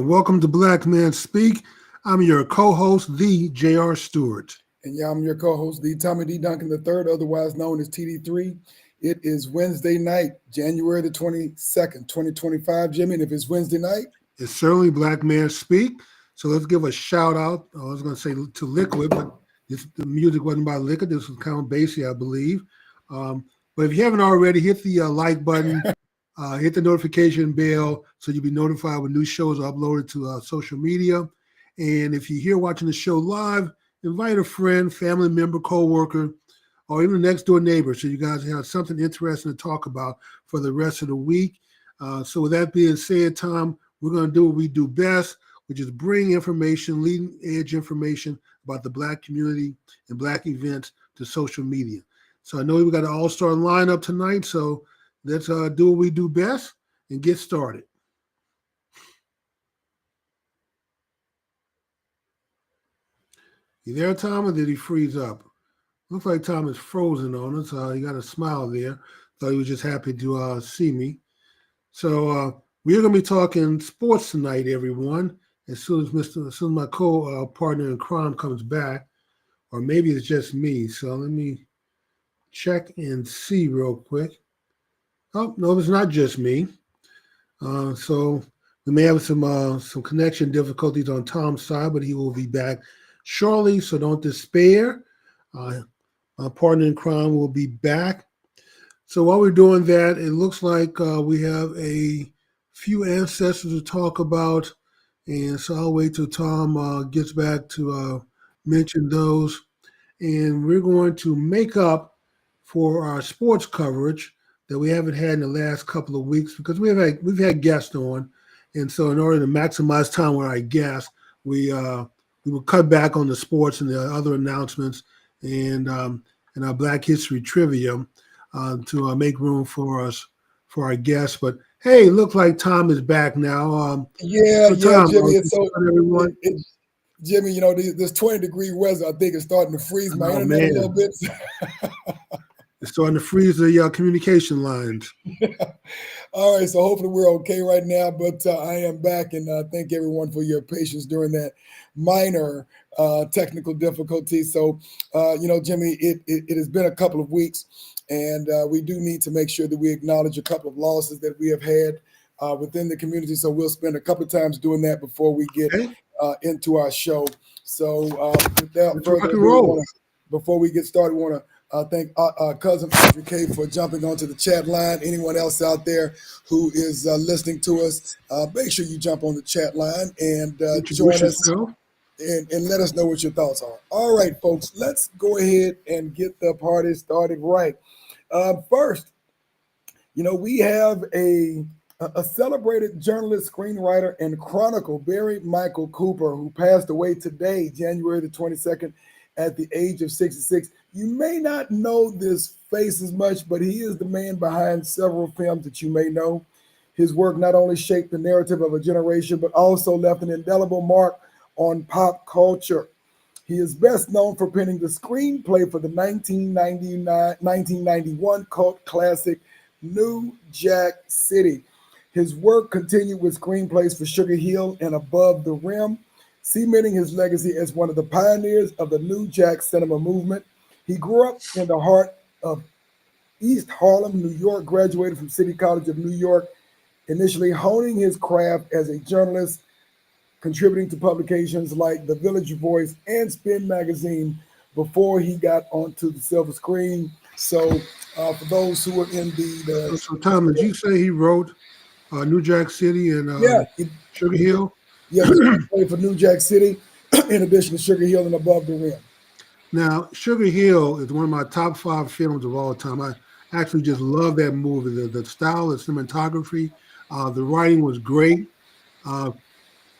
Welcome to Black Men Speak. I'm your co-host, the J.R. Stewart. And yeah, I'm your co-host, the Tommy D. Duncan III, otherwise known as TD3. It is Wednesday night, January the 22nd, 2025, Jimmy. And if it's Wednesday night, it's certainly Black Men Speak. So let's give a shout out. I was going to say to Liquid, but the music wasn't by Liquid. This was Count Basie, I believe. But if you haven't already, hit the like button, hit the notification bell so you'll be notified when new shows are uploaded to social media. And if you're here watching the show live, invite a friend, family member, co-worker, or even a next door neighbor so you guys have something interesting to talk about for the rest of the week. So with that being said, Tom, we're going to do what we do best, which is bring information, leading edge information about the Black community and Black events to social media. So I know we've got an all-star lineup tonight, so let's do what we do best and get started. You there, Tom, or did he freeze up? Looks like Tom is frozen on us. He got a smile there. Thought he was just happy to see me. So we're going to be talking sports tonight, everyone. As soon as my co-partner in crime comes back, or maybe it's just me. So let me check and see real quick. Oh no, it's not just me. So we may have some connection difficulties on Tom's side, but he will be back shortly. So don't despair. My partner in crime will be back. So while we're doing that, it looks like we have a few ancestors to talk about. And so I'll wait till Tom gets back to mention those. And we're going to make up for our sports coverage that we haven't had in the last couple of weeks because we've had guests on. And so in order to maximize time with our guests, we will cut back on the sports and the other announcements and our Black History trivia to make room for our guests. But hey, looks like Tom is back now. Tom, Jimmy. It's so everyone. Jimmy, you know, this 20-degree weather, I think, is starting to freeze my internet a little bit. It's starting to freeze the communication lines. All right, so hopefully we're okay right now, but I am back, and thank everyone for your patience during that minor technical difficulty. So, Jimmy, it has been a couple of weeks, and we do need to make sure that we acknowledge a couple of losses that we have had within the community. So we'll spend a couple of times doing that before we get into our show. So without further ado, before we get started, we want to thank cousin Audrey K for jumping onto the chat line. Anyone else out there who is listening to us, make sure you jump on the chat line and join us and let us know what your thoughts are. All right, folks, let's go ahead and get the party started right. First, we have a celebrated journalist, screenwriter, and chronicle, Barry Michael Cooper, who passed away today, January the 22nd, at the age of 66. You may not know this face as much, but he is the man behind several films that you may know. His work not only shaped the narrative of a generation, but also left an indelible mark on pop culture. He is best known for penning the screenplay for the 1991 cult classic New Jack City. His work continued with screenplays for Sugar Hill and Above the Rim, cementing his legacy as one of the pioneers of the New Jack cinema movement. He grew up in the heart of East Harlem, New York, graduated from City College of New York, initially honing his craft as a journalist, contributing to publications like The Village Voice and Spin Magazine before he got onto the silver screen. So for those who are in So Tom, did you say he wrote New Jack City and Sugar Hill? Yeah, he for New Jack City, in addition to Sugar Hill and Above the Rim. Now, Sugar Hill is one of my top 5 films of all time. I actually just love that movie. The style, the cinematography, the writing was great. I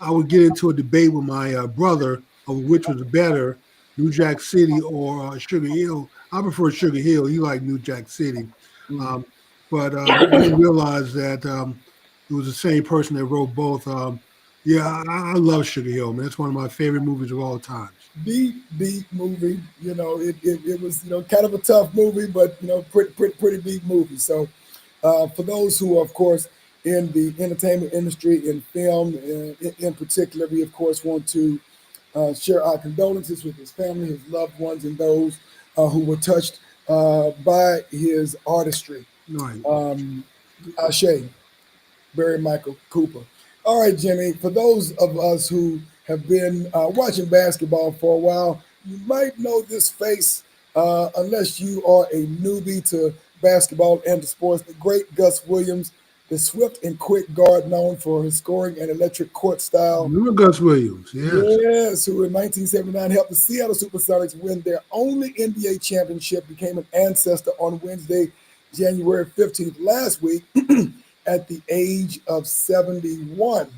would get into a debate with my brother of which was better, New Jack City or Sugar Hill. I prefer Sugar Hill. He liked New Jack City. But I didn't realize that it was the same person that wrote both. I love Sugar Hill, man. It's one of my favorite movies of all time. Deep movie. It was kind of a tough movie, but pretty deep movie. So for those who, of course, in the entertainment industry, in film in particular. We, of course, want to share our condolences with his family, his loved ones, and those who were touched by his artistry. Right. Ashe, Barry Michael Cooper. All right, Jimmy, for those of us who have been watching basketball for a while, you might know this face unless you are a newbie to basketball and to sports. The great Gus Williams, the swift and quick guard known for his scoring and electric court style. Remember Gus Williams? Yes. Yes, who in 1979 helped the Seattle Supersonics win their only NBA championship, became an ancestor on Wednesday, January 15th, last week, at the age of 71.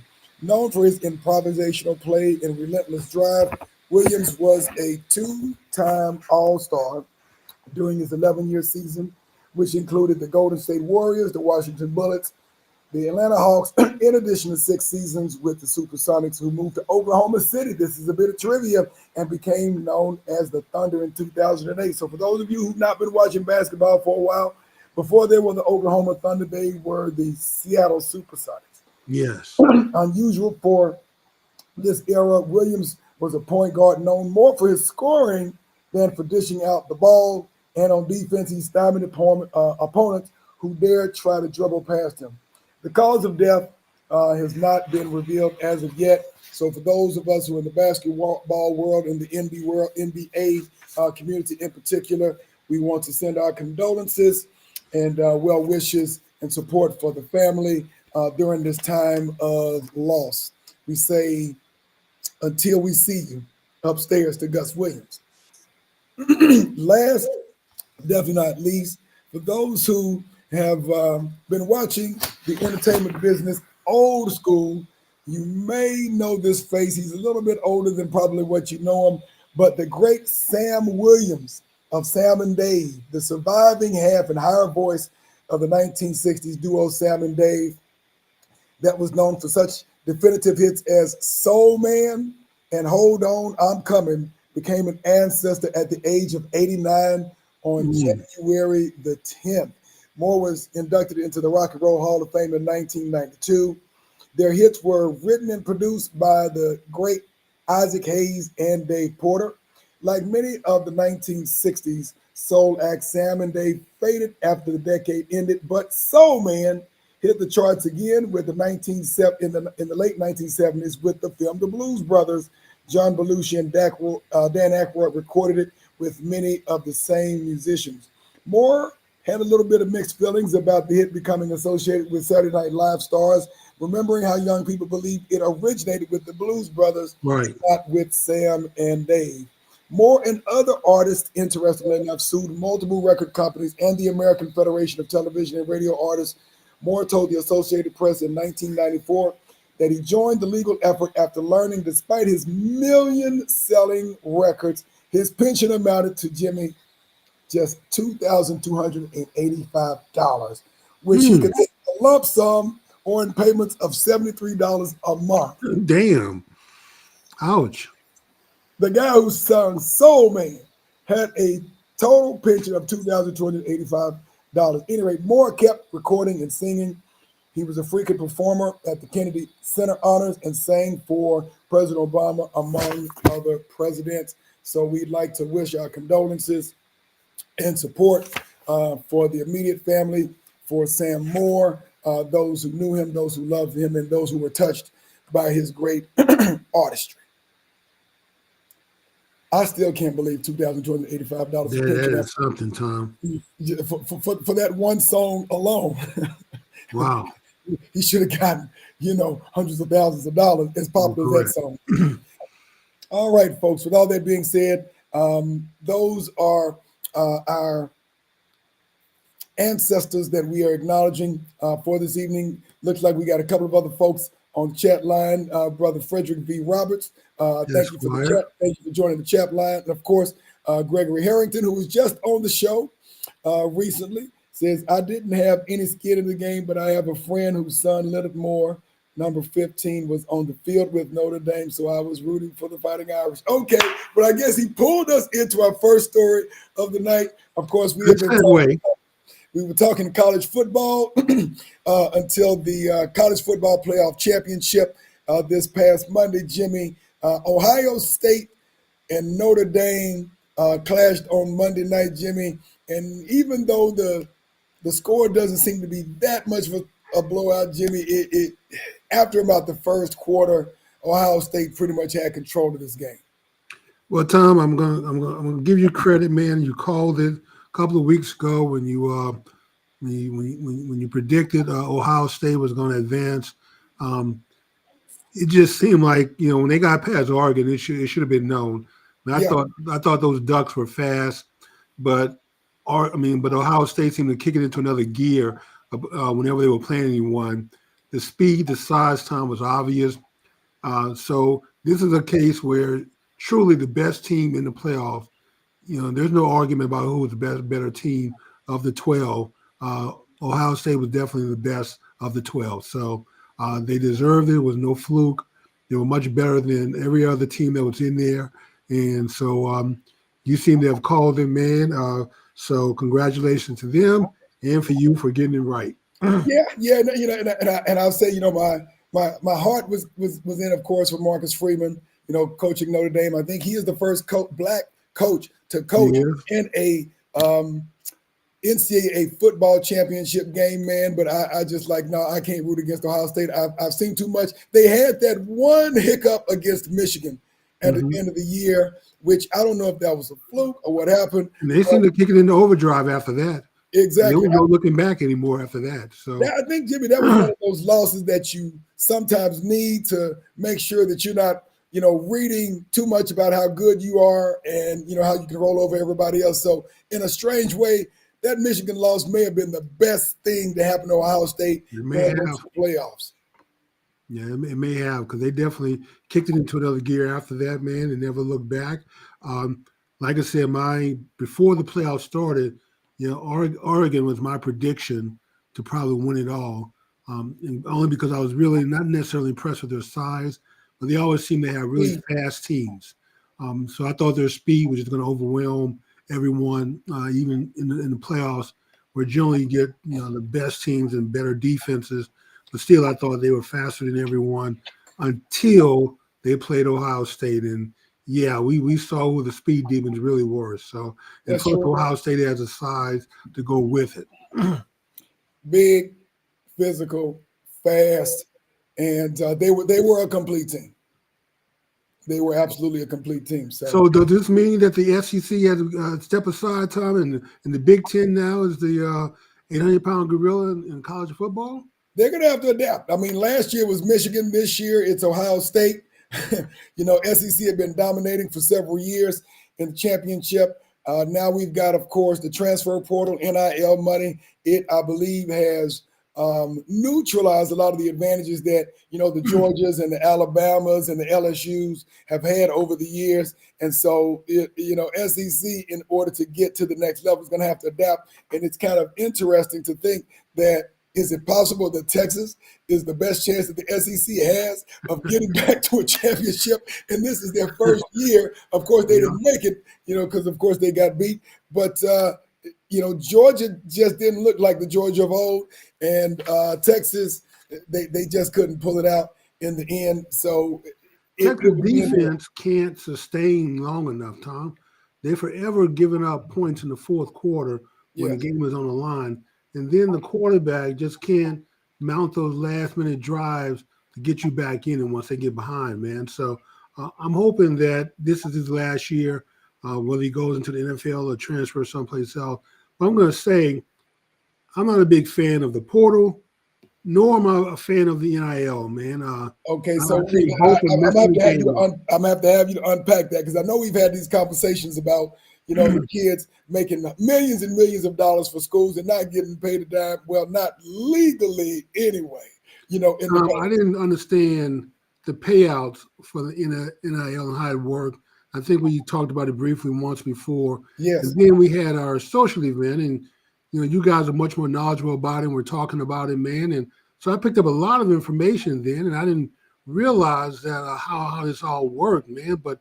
Known for his improvisational play and relentless drive, Williams was a two-time All-Star during his 11-year season, which included the Golden State Warriors, the Washington Bullets, the Atlanta Hawks, in addition to 6 seasons with the Supersonics, who moved to Oklahoma City. This is a bit of trivia, and became known as the Thunder in 2008. So for those of you who've not been watching basketball for a while, before they were the Oklahoma Thunder, they were the Seattle Supersonics. Yes. Unusual for this era, Williams was a point guard known more for his scoring than for dishing out the ball. And on defense, he stymied opponents who dared try to dribble past him. The cause of death has not been revealed as of yet. So for those of us who are in the basketball world, in the NBA community in particular, we want to send our condolences and well wishes and support for the family during this time of loss. We say, until we see you, upstairs to Gus Williams. Last, definitely not least, for those who have been watching the entertainment business old school, you may know this face. He's a little bit older than probably what you know him, but the great Sam Williams of Sam and Dave, the surviving half and higher voice of the 1960s duo Sam and Dave, that was known for such definitive hits as Soul Man and Hold On, I'm Coming, became an ancestor at the age of 89 on January the 10th. Moore was inducted into the Rock and Roll Hall of Fame in 1992. Their hits were written and produced by the great Isaac Hayes and Dave Porter. Like many of the 1960s soul acts, Sam and Dave faded after the decade ended, but Soul Man hit the charts again with in the late 1970s with the film The Blues Brothers. John Belushi and Dan Aykroyd recorded it with many of the same musicians. Moore had a little bit of mixed feelings about the hit becoming associated with Saturday Night Live stars, remembering how young people believed it originated with the Blues Brothers, right, not with Sam and Dave. Moore and other artists, interestingly enough, sued multiple record companies and the American Federation of Television and Radio Artists. Moore told the Associated Press in 1994 that he joined the legal effort after learning, despite his million-selling records, his pension amounted to, Jimmy, just $2,285, which he could take a lump sum or in payments of $73 a month. Damn. Ouch. The guy who sung Soul Man had a total pension of $2,285. Anyway, Moore kept recording and singing. He was a frequent performer at the Kennedy Center Honors and sang for President Obama, among other presidents. So we'd like to wish our condolences and support for the immediate family, for Sam Moore, those who knew him, those who loved him, and those who were touched by his great artistry. I still can't believe $2,285. That is something, Tom. For that one song alone. Wow. He should have gotten, hundreds of thousands of dollars, as popular as that song. All right, folks, with all that being said, those are our ancestors that we are acknowledging for this evening. Looks like we got a couple of other folks on chat line. Brother Frederick V. Roberts, thank you for the chat. Thank you for joining the chat line. And of course, Gregory Harrington, who was just on the show recently, says, I didn't have any skin in the game, but I have a friend whose son, Leonard Moore, number 15, was on the field with Notre Dame, so I was rooting for the Fighting Irish. Okay, but I guess he pulled us into our first story of the night. Of course, we have been talking We were talking college football until the college football playoff championship this past Monday, Jimmy. Ohio State and Notre Dame clashed on Monday night, Jimmy. And even though the score doesn't seem to be that much of a blowout, Jimmy, it after about the first quarter, Ohio State pretty much had control of this game. Well, Tom, I'm gonna give you credit, man. You called it a couple of weeks ago when you predicted Ohio State was going to advance. It just seemed like when they got past Oregon, it should have been known. And Yeah. I thought those Ducks were fast, but Ohio State seemed to kick it into another gear whenever they were playing anyone. The speed, the size, Tom, was obvious. So this is a case where truly the best team in the playoff. There's no argument about who was the better team of the 12. Ohio State was definitely the best of the 12. So they deserved it. It was no fluke. They were much better than every other team that was in there. And so you seem to have called it, man. So congratulations to them and for you for getting it right. Yeah. And I'll say, my heart was in, of course, for Marcus Freeman, coaching Notre Dame. I think he is the first black coach to coach in a NCAA football championship game, man. But I just no, I can't root against Ohio State. I've seen too much. They had that one hiccup against Michigan at the end of the year, which I don't know if that was a fluke or what happened. And they seemed to kick it into overdrive after that. Exactly. There was no looking back anymore after that. So I think, Jimmy, that was one of those losses that you sometimes need to make sure that you're not, reading too much about how good you are and, how you can roll over everybody else. So in a strange way, that Michigan loss may have been the best thing to happen to Ohio State in the playoffs. Yeah, it may have, because they definitely kicked it into another gear after that, man, and never looked back. Like I said, before the playoffs started, Oregon was my prediction to probably win it all, and only because I was really not necessarily impressed with their size, but they always seem to have really fast teams. So I thought their speed was just going to overwhelm everyone, even in the playoffs, where generally you get the best teams and better defenses. But still, I thought they were faster than everyone until they played Ohio State. And yeah, we saw who the speed demons really were. So, and plus Ohio State has a size to go with it. Big, physical, fast, and they were a complete team. They were absolutely a complete team. So does this mean that the SEC has to step aside, Tom, and the Big Ten now is the 800-pound gorilla in college football? They're going to have to adapt. I mean, last year was Michigan. This year it's Ohio State. SEC had been dominating for several years in the championship. Now we've got, of course, the transfer portal, NIL money. It, I believe, has neutralized a lot of the advantages that, the Georgias and the Alabamas and the LSUs have had over the years. And so, SEC, in order to get to the next level, is going to have to adapt. And it's kind of interesting to think that, is it possible that Texas is the best chance that the SEC has of getting back to a championship? And this is their first year. Of course, they didn't make it, because, of course, they got beat. But, Georgia just didn't look like the Georgia of old. And Texas, they just couldn't pull it out in the end. So Texas defense can't sustain long enough, Tom. They're forever giving up points in the fourth quarter when the game is on the line. And then the quarterback just can't mount those last-minute drives to get you back in and once they get behind, man. So I'm hoping that this is his last year, whether he goes into the NFL or transfers someplace else. But I'm going to say I'm not a big fan of the portal, nor am I a fan of the NIL, man. Okay, so I'm going to have to unpack that, because I know we've had these conversations about the kids making millions and millions of dollars for schools and not getting paid a dime. Well, not legally anyway. I didn't understand the payouts for the NIL and how it worked. I think we talked about it briefly once before. Yes. And then we had our social event, and you guys are much more knowledgeable about it. And we're talking about it, man. And so I picked up a lot of information then, and I didn't realize that how this all worked, man. But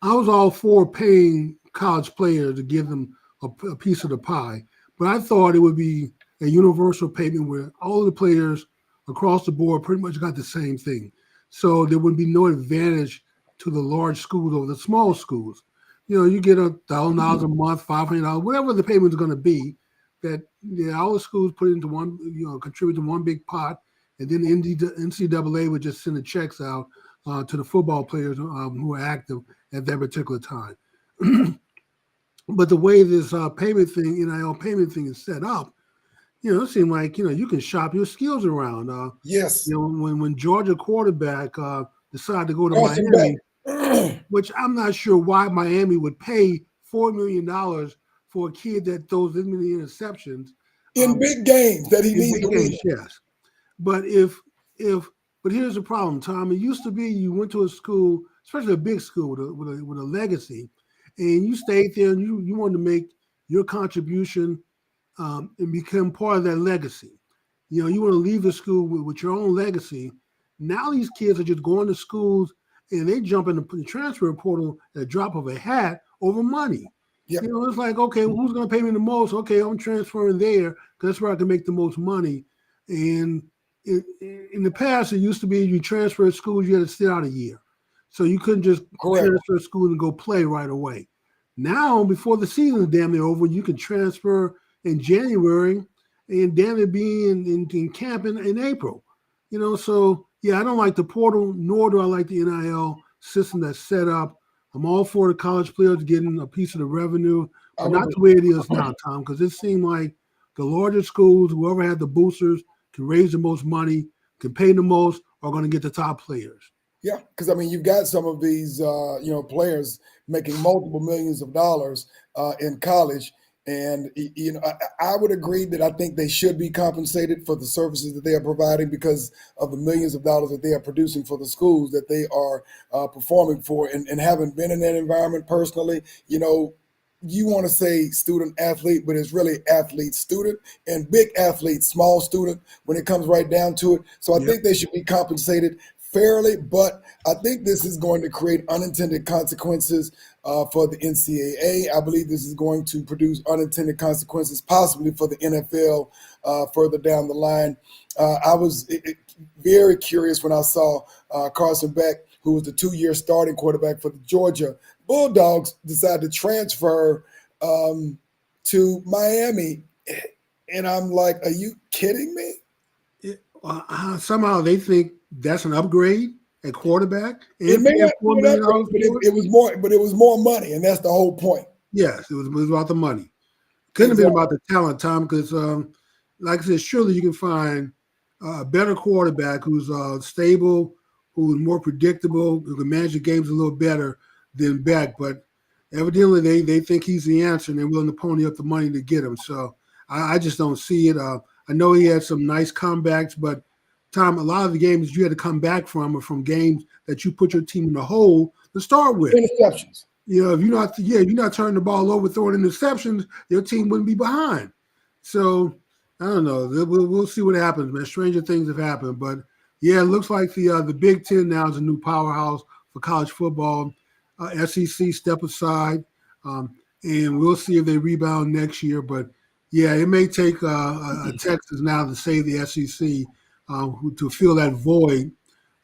I was all for paying college players to give them a piece of the pie. But I thought it would be a universal payment where all of the players across the board pretty much got the same thing. So there would be no advantage to the large schools over the small schools. You get $1,000 a month, $500, whatever the payment is going to be. That all the schools put into one, contribute to one big pot, and then the NCAA would just send the checks out to the football players who are active at that particular time. But the way this payment thing, NIL payment thing is set up, it seemed like you can shop your skills around. Yes. When Georgia quarterback decided to go to Carson Miami, Beck. which I'm not sure why Miami would pay $4 million for a kid that throws this many interceptions in big games that he in needs big to win. games. Yes, but but here's the problem, Tom. It used to be you went to a school, especially a big school with a legacy, and you stayed there and you wanted to make your contribution and become part of that legacy. You want to leave the school with your own legacy. Now these kids are just going to schools and they jump in the transfer portal at a drop of a hat over money. Yep. It's like, okay, well, who's going to pay me the most? Okay, I'm transferring there because that's where I can make the most money. And in the past, it used to be you transfer schools, you had to sit out a year. So you couldn't just transfer school and go play right away. Now, before the season is damn near over, you can transfer in January and damn it be in camp in April. So yeah, I don't like the portal, nor do I like the NIL system that's set up. I'm all for the college players getting a piece of the revenue, but not the way it is now, Tom, because it seemed like the larger schools, whoever had the boosters, can raise the most money, can pay the most, are going to get the top players. Yeah, because you've got some of these players making multiple millions of dollars in college. And, I would agree that I think they should be compensated for the services that they are providing because of the millions of dollars that they are producing for the schools that they are performing for. And having been in that environment personally, you want to say student athlete, but it's really athlete student and big athlete, small student when it comes right down to it. So I think they should be compensated fairly, but I think this is going to create unintended consequences for the NCAA. I believe this is going to produce unintended consequences possibly for the NFL further down the line. I was very curious when I saw Carson Beck, who was the 2-year starting quarterback for the Georgia Bulldogs, decide to transfer to Miami. And I'm like, are you kidding me? Somehow they think that's an upgrade at quarterback. It may not be an upgrade, but it was more money, and that's the whole point. Yes, it was about the money. Couldn't have been about the talent, Tom, because like I said, surely you can find a better quarterback who's stable, who's more predictable, who can manage the games a little better than Beck. But evidently they think he's the answer, and they're willing to pony up the money to get him. So I just don't see it. I know he had some nice comebacks, but Tom, a lot of the games you had to come back from are from games that you put your team in the hole to start with. Interceptions. If you're not turning the ball over, throwing interceptions, your team wouldn't be behind. So I don't know. We'll see what happens, man. Stranger things have happened, but yeah, it looks like the Big Ten now is a new powerhouse for college football. SEC step aside, and we'll see if they rebound next year. But yeah, it may take a Texas now to save the SEC to fill that void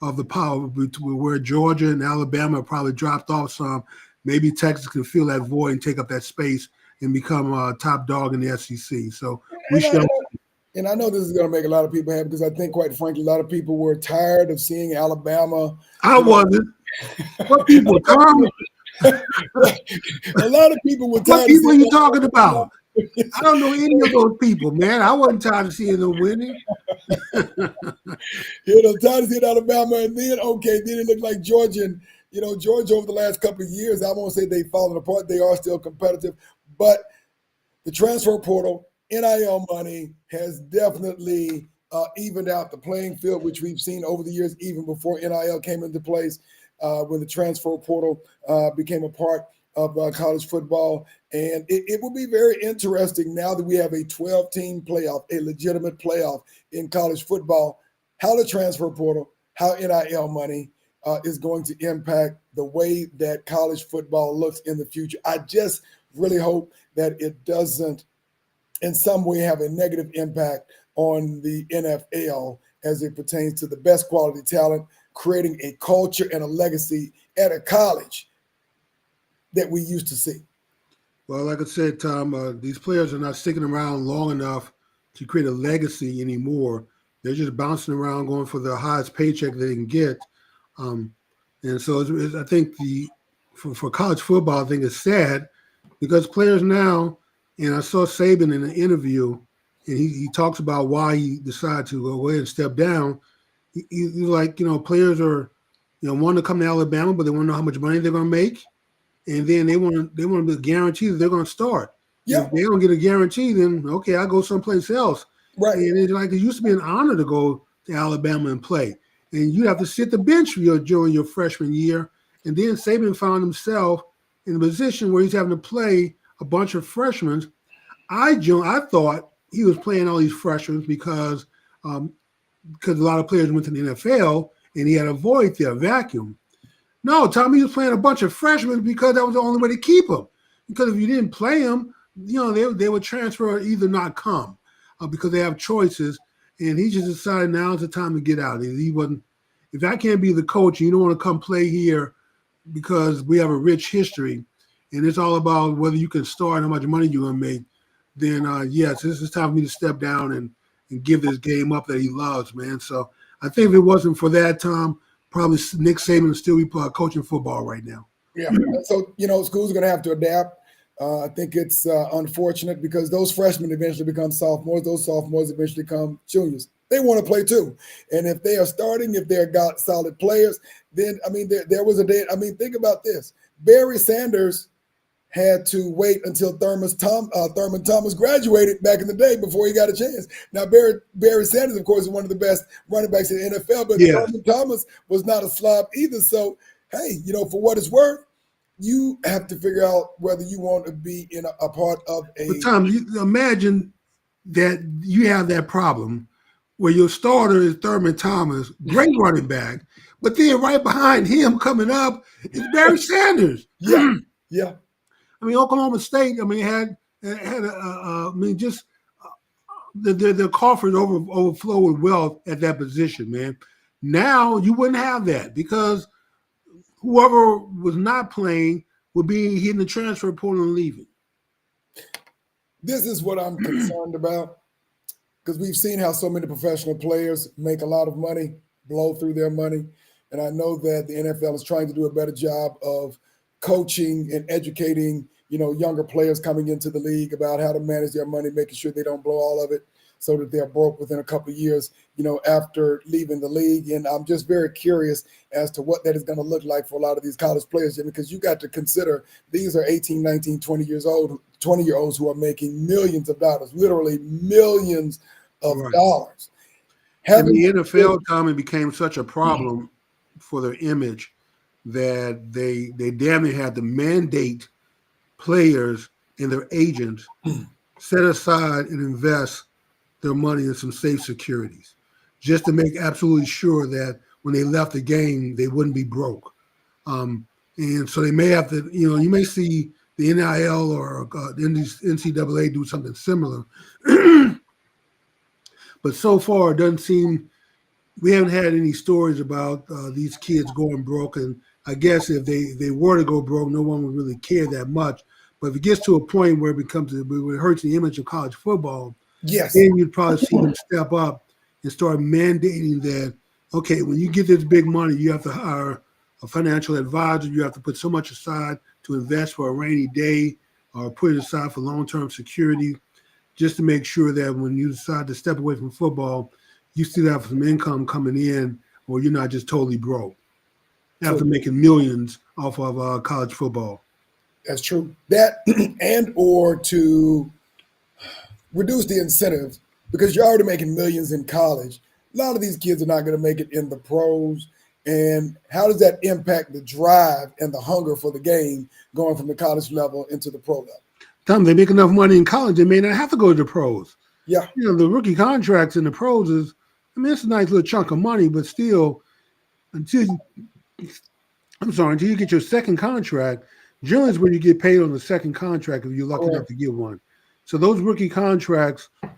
of the power between where Georgia and Alabama probably dropped off some. Maybe Texas can fill that void and take up that space and become a top dog in the SEC. So we shall. And I know this is going to make a lot of people happy because I think, quite frankly, a lot of people were tired of seeing Alabama. I wasn't. What people, Tom? A lot of people were tired. What people are you talking about? I don't know any of those people, man. I wasn't tired of seeing them winning. I'm tired of seeing Alabama, and then it looked like Georgia. And Georgia over the last couple of years, I won't say they've fallen apart. They are still competitive, but the transfer portal, NIL money has definitely evened out the playing field, which we've seen over the years, even before NIL came into place, when the transfer portal became a part of college football. And it will be very interesting now that we have a 12-team playoff, a legitimate playoff in college football, how the transfer portal, how NIL money is going to impact the way that college football looks in the future. I just really hope that it doesn't in some way have a negative impact on the NFL as it pertains to the best quality talent, creating a culture and a legacy at a college that we used to see. Well, like I said, Tom, these players are not sticking around long enough to create a legacy anymore. They're just bouncing around, going for the highest paycheck they can get. And so I think for college football, I think it's sad because players now, and I saw Saban in an interview, and he talks about why he decided to go ahead and step down. He's like, players are, want to come to Alabama, but they want to know how much money they're going to make. And then they want to be guaranteed that they're going to start. Yeah. If they don't get a guarantee, then okay, I'll go someplace else. Right. And it's like it used to be an honor to go to Alabama and play. And you have to sit the bench during your freshman year. And then Saban found himself in a position where he's having to play a bunch of freshmen. I thought he was playing all these freshmen because a lot of players went to the NFL and he had a void there, a vacuum. No, Tommy was playing a bunch of freshmen because that was the only way to keep them. Because if you didn't play them, they would transfer or either not come because they have choices. And he just decided now is the time to get out. If I can't be the coach and you don't want to come play here because we have a rich history and it's all about whether you can start and how much money you're going to make, then yes, this is time for me to step down and give this game up that he loves, man. So I think if it wasn't for that, Tom, probably Nick Saban would still be coaching football right now. Yeah. So, schools are going to have to adapt. I think it's unfortunate because those freshmen eventually become sophomores. Those sophomores eventually become juniors. They want to play too. And if they are starting, if they're got solid players, then, there was a day. Think about this. Barry Sanders had to wait until Thurman Thomas graduated back in the day before he got a chance. Now, Barry Sanders, of course, is one of the best running backs in the NFL, but Thurman Thomas was not a slob either. So, hey, for what it's worth, you have to figure out whether you want to be in a part of a. But Tom, you imagine that you have that problem where your starter is Thurman Thomas, great running back, but then right behind him coming up is Barry Sanders. Yeah, yeah. Oklahoma State, had the coffers overflow with wealth at that position, man. Now you wouldn't have that because whoever was not playing would be hitting the transfer portal and leaving. This is what I'm concerned about because we've seen how so many professional players make a lot of money, blow through their money. And I know that the NFL is trying to do a better job of coaching and educating, younger players coming into the league about how to manage their money, making sure they don't blow all of it so that they're broke within a couple of years, after leaving the league. And I'm just very curious as to what that is going to look like for a lot of these college players, because you got to consider these are 18, 19, 20-year-olds who are making millions of dollars, literally millions of dollars. And the NFL, Tommy, became such a problem for their image that they damn near had to mandate players and their agents set aside and invest their money in some safe securities just to make absolutely sure that when they left the game, they wouldn't be broke. And so they may have to, you may see the NIL or the NCAA do something similar. But so far, it doesn't seem we haven't had any stories about these kids going broke. And I guess if they were to go broke, no one would really care that much. But if it gets to a point where it hurts the image of college football, yes, then you'd probably see them step up and start mandating that, okay, when you get this big money, you have to hire a financial advisor. You have to put so much aside to invest for a rainy day or put it aside for long-term security, just to make sure that when you decide to step away from football, you still have some income coming in, or you're not just totally broke after making millions off of college football. That's true. That and or to reduce the incentives, because you're already making millions in college. A lot of these kids are not going to make it in the pros. And how does that impact the drive and the hunger for the game going from the college level into the pro level? Tom, they make enough money in college, they may not have to go to the pros. Yeah. The rookie contracts in the pros it's a nice little chunk of money, but still, until I'm sorry, until you get your second contract, generally is when you get paid on the second contract if you're lucky enough Correct. to get one. So those rookie contracts, $5,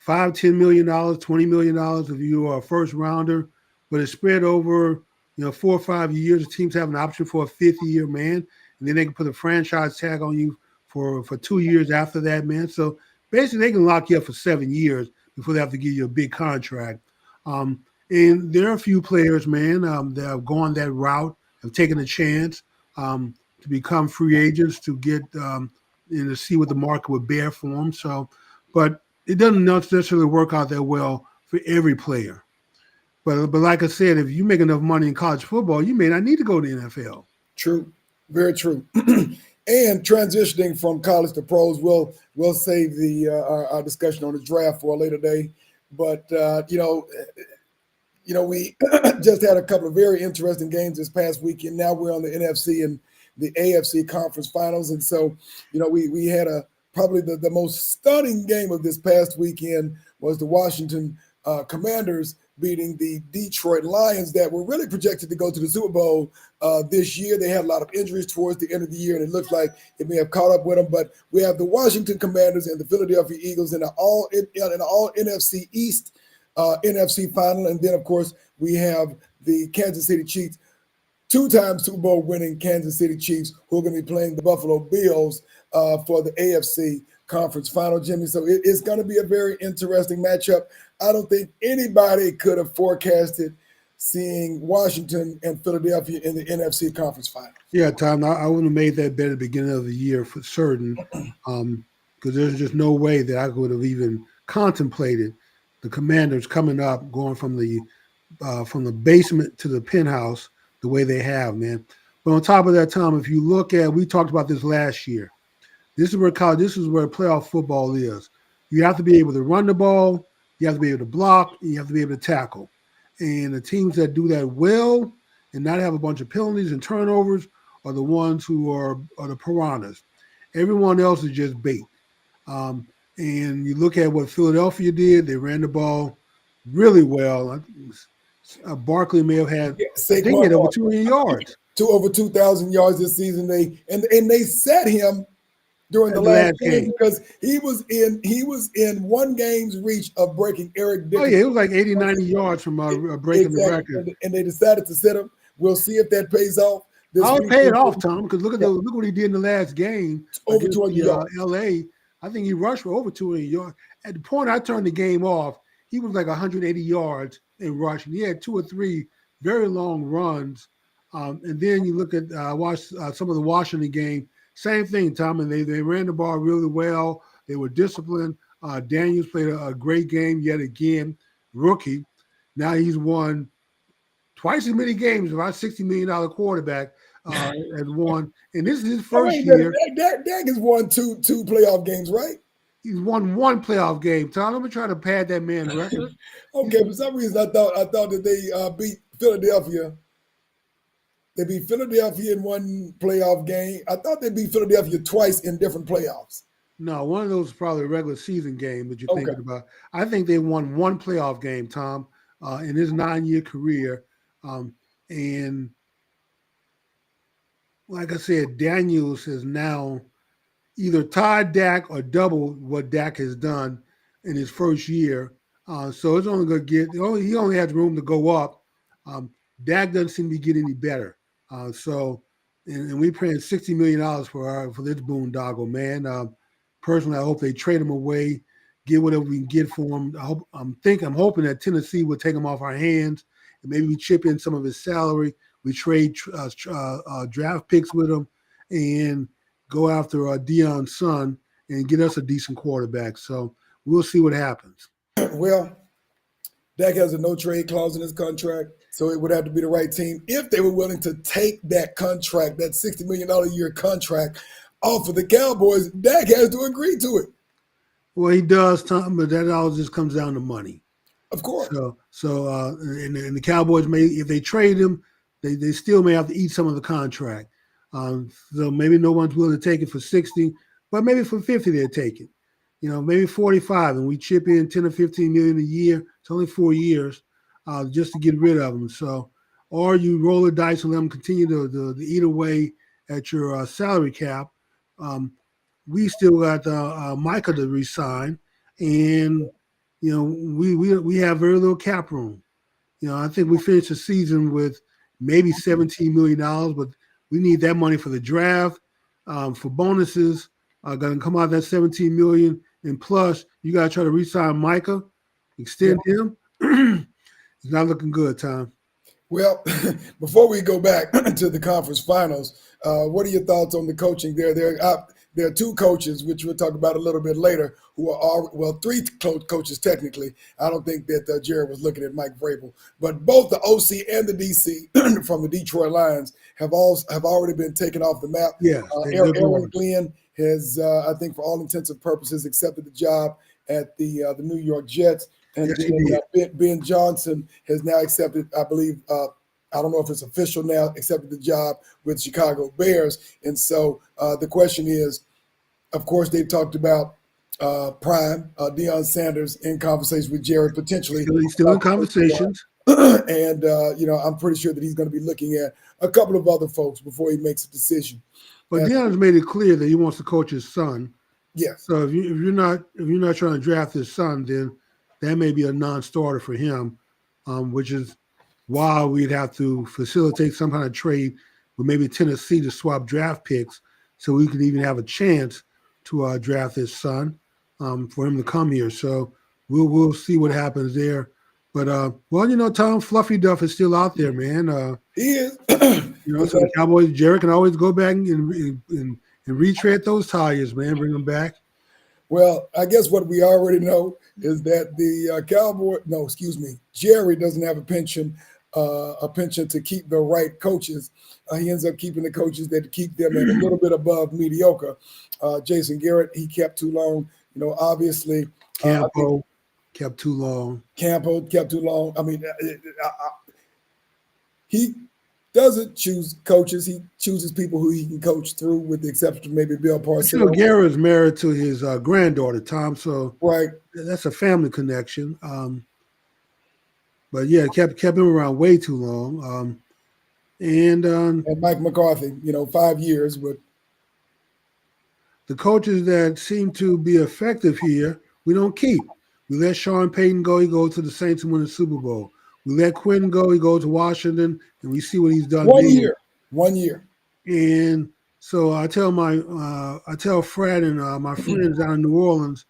$10 million, $20 million if you are a first rounder, but it's spread over 4 or 5 years. The teams have an option for a fifth year, man, and then they can put a franchise tag on you for 2 years after that, man. So basically, they can lock you up for 7 years before they have to give you a big contract. Um, and there are a few players, man, that have gone that route, have taken a chance to become free agents to get and to see what the market would bear for them. So, but it doesn't necessarily work out that well for every player. But like I said, if you make enough money in college football, you may not need to go to the NFL. True, very true. And transitioning from college to pros, we'll save the our discussion on the draft for a later day. But we just had a couple of very interesting games this past weekend. Now we're on the NFC and the AFC conference finals, and so we had probably the most stunning game of this past weekend was the Washington Commanders beating the Detroit Lions that were really projected to go to the Super Bowl this year. They had a lot of injuries towards the end of the year, and it looks like it may have caught up with them. But we have the Washington Commanders and the Philadelphia Eagles in an all NFC East NFC final, and then of course we have the Kansas City Chiefs, two-time Super Bowl winning Kansas City Chiefs, who are going to be playing the Buffalo Bills for the AFC conference final, Jimmy. So it's going to be a very interesting matchup. I don't think anybody could have forecasted seeing Washington and Philadelphia in the NFC conference final. Yeah, Tom, I wouldn't have made that bet at the beginning of the year for certain, because there's just no way that I would have even contemplated the Commanders coming up, going from the basement to the penthouse the way they have, man. But on top of that, Tom, if you look at, we talked about this last year. This is where playoff football is. You have to be able to run the ball, you have to be able to block, and you have to be able to tackle. And the teams that do that well and not have a bunch of penalties and turnovers are the ones who are the piranhas. Everyone else is just bait. And you look at what Philadelphia did; they ran the ball really well. Barkley may have had, I think he had over 200 yards. Over 2,000 yards this season. They set him during the last game because he was in one game's reach of breaking Eric Dickerson. Oh yeah, it was like 80, 90 yards from breaking the record. And they decided to set him. We'll see if that pays off. I'll pay it off, Tom, because look what he did in the last game. Over 200 yards. LA. I think he rushed for over 200 yards. At the point I turned the game off, he was like 180 yards in rushing. He had 2 or 3 very long runs. And then you look at watch some of the Washington game. Same thing, Tom, and they ran the ball really well. They were disciplined. Daniels played a great game yet again, rookie. Now he's won twice as many games. About $60 million quarterback has won, and this is his first year. Dak has won two playoff games, right? He's won 1 playoff game. Tom, let me try to pad that man's record. Okay, for some reason I thought that they beat Philadelphia. They beat Philadelphia in 1 playoff game. I thought they beat Philadelphia twice in different playoffs. No, one of those is probably a regular season game that you're thinking about. I think they won 1 playoff game, Tom, in his 9-year career. And like I said, Daniels has now either tied Dak or doubled what Dak has done in his first year. So it's only going to he only has room to go up. Dak doesn't seem to get any better. And we're paying $60 million for this boondoggle, man. Personally, I hope they trade him away, get whatever we can get for him. I'm hoping that Tennessee will take him off our hands, and maybe we chip in some of his salary. We trade draft picks with him, and go after Deion's son and get us a decent quarterback. So we'll see what happens. Well, Dak has a no trade clause in his contract, so it would have to be the right team. If they were willing to take that contract, that $60 million a year contract off of the Cowboys, Dak has to agree to it. Well, he does, Tom, but that all just comes down to money. Of course. And the Cowboys may, if they trade him, they still may have to eat some of the contract. So maybe no one's willing to take it for 60, but maybe for 50 they'll take it. Maybe 45, and we chip in 10 or 15 million a year. It's only 4 years, just to get rid of them. So or you roll the dice and let them continue to eat away at your salary cap. Um, we still got Micah to resign, and we have very little cap room. I think we finished the season with maybe $17 million, but we need that money for the draft, for bonuses. Going to come out of that 17 million, and plus you got to try to re-sign Micah, extend him. It's not looking good, Tom. Well, before we go back to the conference finals, what are your thoughts on the coaching there? There are two coaches, which we'll talk about a little bit later, who are three coaches technically. I don't think that Jared was looking at Mike Vrabel, but both the OC and the DC from the Detroit Lions have already been taken off the map. Yes, Aaron Glenn has, I think, for all intents and purposes, accepted the job at the New York Jets. And then Ben Johnson has now accepted, I believe, I don't know if it's official now, accepted the job with Chicago Bears. And so the question is, of course, they've talked about Prime, Deion Sanders in conversation with Jared potentially. He's still in conversations. And, I'm pretty sure that he's going to be looking at a couple of other folks before he makes a decision. But Deion's made it clear that he wants to coach his son. Yes. So if you're not trying to draft his son, then that may be a non-starter for him, which is why we'd have to facilitate some kind of trade with maybe Tennessee to swap draft picks so we could even have a chance to draft his son for him to come here. So we'll see what happens there. But, Tom, Fluffy Duff is still out there, man. He is. So the Cowboys, Jared can always go back and retread those tires, man, bring them back. Well, I guess what we already know is that Jerry doesn't have a pension to keep the right coaches. He ends up keeping the coaches that keep them at a little bit above mediocre. Jason Garrett, he kept too long. Obviously. Campo kept too long. I mean, he doesn't choose coaches. He chooses people who he can coach through, with the exception of maybe Bill Parcells. Garrett is married to his granddaughter, Tom, so right, that's a family connection. But yeah, kept him around way too long. And Mike McCarthy, 5 years, but the coaches that seem to be effective here, we don't keep. We let Sean Payton go. He goes to the Saints and win the Super Bowl. We let Quinn go. He goes to Washington, and we see what he's done. 1 year. And so I tell Fred and my friends down in New Orleans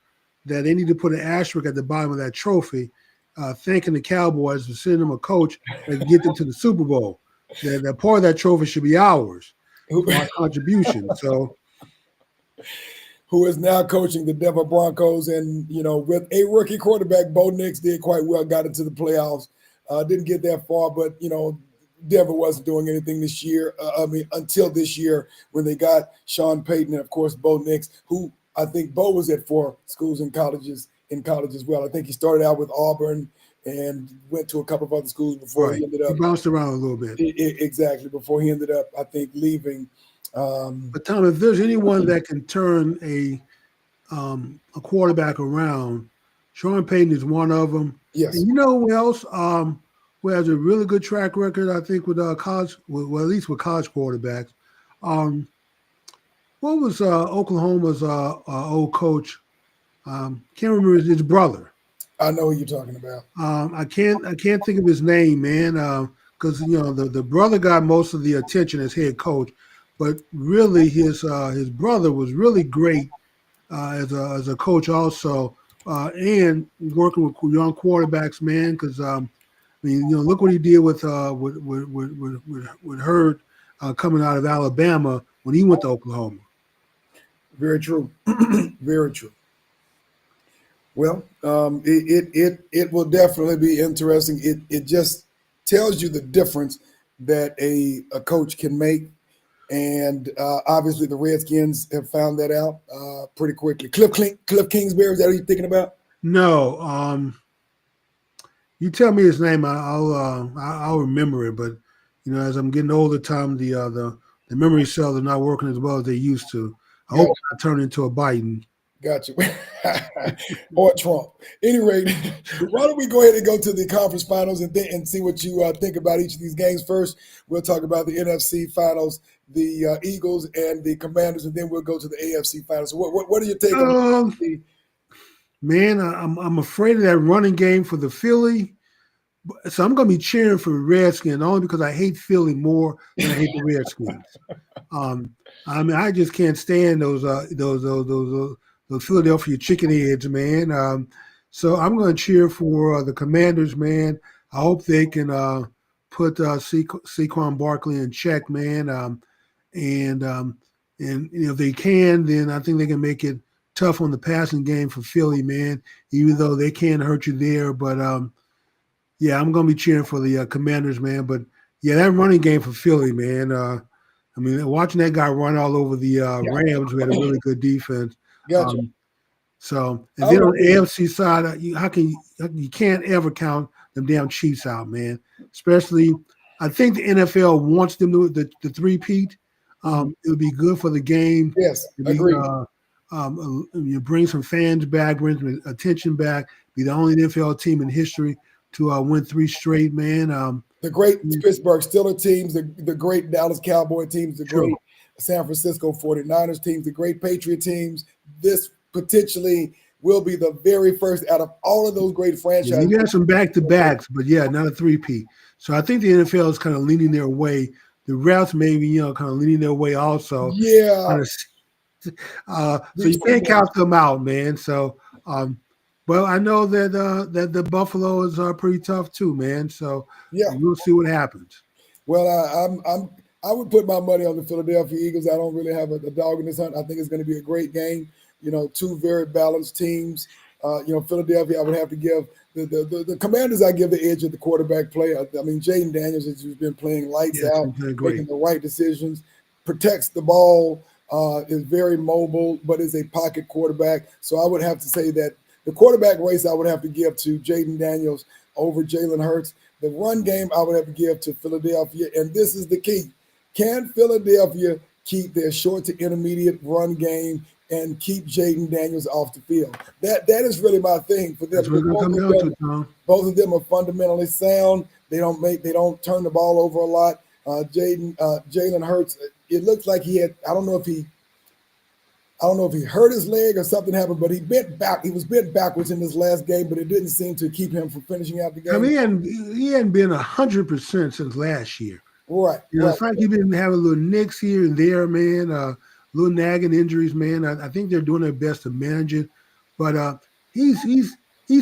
that they need to put an asterisk at the bottom of that trophy, thanking the Cowboys for sending them a coach that can get them to the Super Bowl. That part of that trophy should be ours, our contribution. So, who is now coaching the Denver Broncos, and with a rookie quarterback, Bo Nix did quite well, got into the playoffs. Didn't get that far, but Denver wasn't doing anything this year. Until this year when they got Sean Payton and of course Bo Nix, who I think Bo was at 4 schools and colleges in college as well. I think he started out with Auburn and went to a couple of other schools before he ended up. He bounced around a little bit. Exactly, before he ended up, I think, leaving. But Tom, if there's anyone that can turn a quarterback around, Sean Payton is one of them. Yes. And you know who else? Who has a really good track record, I think, with college, well, at least with college quarterbacks. What was Oklahoma's old coach? Can't remember his brother. I know who you're talking about. I can't think of his name, man, because the brother got most of the attention as head coach, but really his brother was really great as a coach also, and working with young quarterbacks, man. Because look what he did with Hurd coming out of Alabama when he went to Oklahoma. Very true. Very true. Well, it will definitely be interesting. It just tells you the difference that a coach can make. And obviously the Redskins have found that out pretty quickly. Cliff Kingsbury, is that what you're thinking about? No. You tell me his name, I'll remember it. But as I'm getting older, Tom, the memory cells are not working as well as they used to. I hope it's not turning into a Biden. Gotcha. Or Trump. Any rate, why don't we go ahead and go to the conference finals and see what you think about each of these games first? We'll talk about the NFC finals, the Eagles and the Commanders, and then we'll go to the AFC finals. So what are your take on Um, the man, I'm afraid of that running game for the Philly. So I'm going to be cheering for the Redskins only because I hate Philly more than I hate the Redskins. Um, I mean, I just can't stand those Philadelphia chicken heads, man. So I'm going to cheer for the Commanders, man. I hope they can put Saquon Barkley in check, man. And if they can, then I think they can make it tough on the passing game for Philly, man. Even though they can hurt you there, but yeah, I'm going to be cheering for the Commanders, man. But yeah, that running game for Philly, man. I mean, watching that guy run all over the Rams, who had a really good defense. gotcha? Um, and I then don't on know. the AFC side, you can't ever count them damn Chiefs out, man. Especially, I think the NFL wants them to the three-peat. Mhm. It would be good for the game Yes, to be agreed. you bring some fans back, bring some attention back. Be the only NFL team in history to win 3 straight, man. The great Yeah, Pittsburgh Steelers teams, the great Dallas Cowboy teams, the sure. great San Francisco 49ers teams, the great Patriot teams. This potentially will be the very first out of all of those great Yeah, franchises. you got some back to backs, but yeah, not a three-peat. So I think the NFL is kind of leaning their way. The refs maybe, kind of leaning their way also. Yeah, Kind of, so you between can't them. count them out, man. So, well, I know that the Buffalo is pretty tough too, man. So Yeah. we'll see what happens. Well, I would put my money on the Philadelphia Eagles. I don't really have a dog in this hunt. I think it's going to be a great game. Two very balanced teams. Philadelphia, I would have to give the Commanders. I give the edge of the quarterback play. I mean, Jaden Daniels has just been playing lights Yes, out, he's been making great. the right decisions, protects the ball, is very mobile, but is a pocket quarterback. So I would have to say that the quarterback race I would have to give to Jaden Daniels over Jalen Hurts. The run game I would have to give to Philadelphia, and this is the key. Can Philadelphia keep their short to intermediate run game and keep Jaden Daniels off the field? That is really my thing for them That's what because it's gonna come down to, Tom. both of them are fundamentally sound. They don't turn the ball over a lot. Jalen Hurts. It looks like he had. I don't know if he hurt his leg or something happened, but he bent back. He was bent backwards in this last game, but it didn't seem to keep him from finishing out the I game. mean, he hadn't been 100% since last year. Right. It's like he's been having little nicks here and there, man. Little nagging injuries, man. I think they're doing their best to manage it, but he's